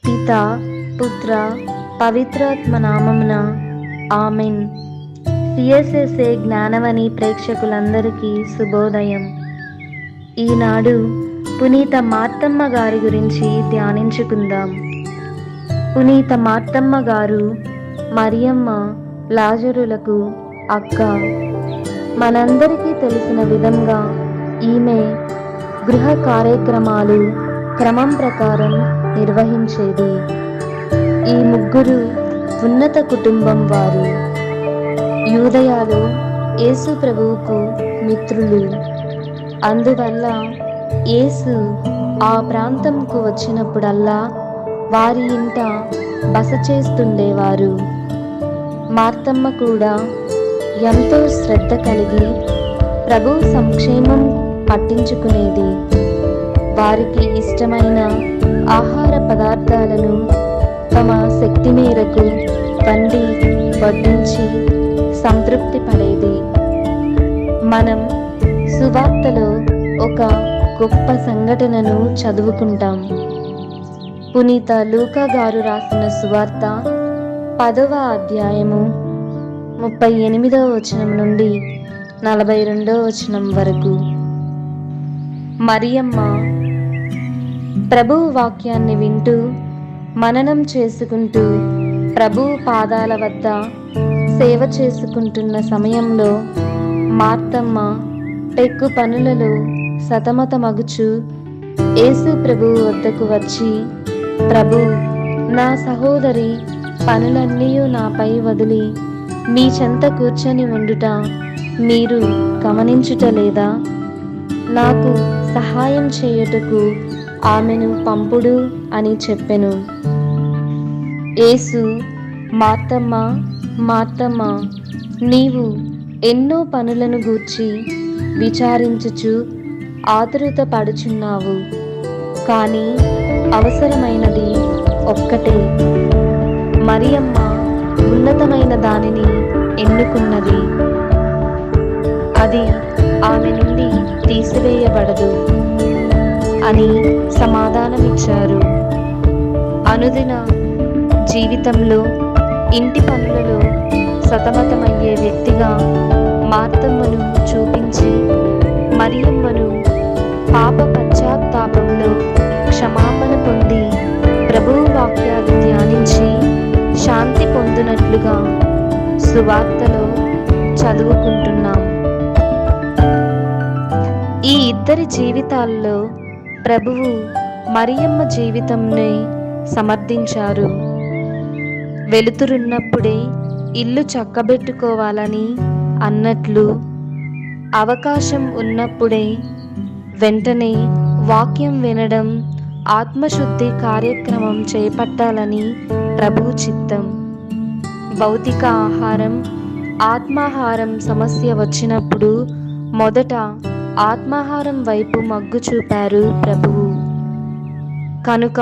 పిత, పుత్ర, పవిత్రాత్మ నామమున ఆమెన్. సిఎస్ఎస్ఏ జ్ఞానవని ప్రేక్షకులందరికీ శుభోదయం. ఈనాడు పునీత మార్తమ్మ గారి గురించి ధ్యానించుకుందాం. పునీత మార్తమ్మ గారు మరియమ్మ, లాజరులకు అక్క. మనందరికీ తెలిసిన విధంగా ఈమె గృహ కార్యక్రమాలు క్రమం ప్రకారం నిర్వహించేది. ఈ ముగ్గురు ఉన్నత కుటుంబం వారు. యూదయాలో యేసు ప్రభువుకు మిత్రులు. అందువల్ల యేసు ఆ ప్రాంతంకు వచ్చినప్పుడల్లా వారి ఇంట బస చేస్తుండేవారు. మార్తమ్మ కూడా ఎంతో శ్రద్ధ కలిగి ప్రభు సంక్షేమం పట్టించుకునేది. వారికి ఇష్టమైన ఆహార పదార్థాలను తమ శక్తి మేరకు వండి వడ్డించి సంతృప్తి పడేది. మనం సువార్తలో ఒక గొప్ప సంఘటనను చదువుకుంటాం. పునీత లూకా గారు రాసిన సువార్త 10వ అధ్యాయము 38వ వచనం నుండి 42వ వచనం వరకు. మరియమ్మ ప్రభువు వాక్యాన్ని వింటూ మననం చేసుకుంటూ ప్రభువు పాదాల వద్ద సేవ చేసుకుంటున్న సమయంలో మార్తమ్మ పెక్కు పనులలో సతమతమగుచు యేసు ప్రభువు వద్దకు వచ్చి, ప్రభు, నా సహోదరి పనులన్నీ నాపై వదిలి మీ చెంత కూర్చొని ఉండుట మీరు గమనించుటలేదా? నాకు సహాయం చేయుటకు ఆమెను పంపుడు అని చెప్పెను. యేసు, మార్తమ్మ, మార్తమ్మ, నీవు ఎన్నో పనులను గూర్చి విచారించుచు ఆతురత పడుచున్నావు, కానీ అవసరమైనది ఒక్కటే. మరియమ్మ ఉన్నతమైన దానిని ఎన్నుకున్నది, అది ఆమె నుండి తీసివేయబడదు అని సమాధానమిచ్చారు. అనుదిన జీవితంలో ఇంటి పనులలో సతమతమయ్యే వ్యక్తిగా మార్తమ్మను చూపించి మరియమ్మను పాప పశ్చాత్తాపంలో క్షమాపణ పొంది ప్రభువు వాక్యాలు ధ్యానించి శాంతి పొందినట్లుగా సువార్తలో చదువుకుంటున్నాం. ఈ ఇద్దరి జీవితాల్లో ప్రభువు మరియమ్మ జీవితంని సమర్థించారు. వెలుతురున్నప్పుడే ఇల్లు చక్కబెట్టుకోవాలని అన్నట్లు, అవకాశం ఉన్నప్పుడే వెంటనే వాక్యం వినడం, ఆత్మశుద్ధి కార్యక్రమం చేపట్టాలని ప్రభు చిత్తం. భౌతిక ఆహారం, ఆత్మాహారం సమస్య వచ్చినప్పుడు మొదట ఆత్మాహారం వైపు మగ్గు చూపారు ప్రభువు. కనుక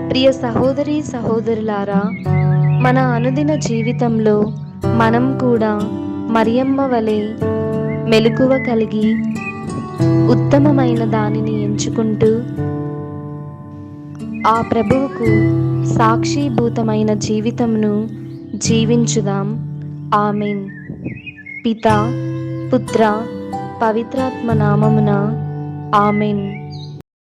ప్రియ సహోదరి సహోదరులారా, మన అనుదిన జీవితంలో మనం కూడా మరియమ్మ వలె మెలకువ కలిగి ఉత్తమమైన దానిని ఎంచుకుంటూ ఆ ప్రభువుకు సాక్షిభూతమైన జీవితంను జీవించుదాం. ఆమెన్. పిత, పుత్ర, పవిత్రాత్మ నామమున ఆమెన్.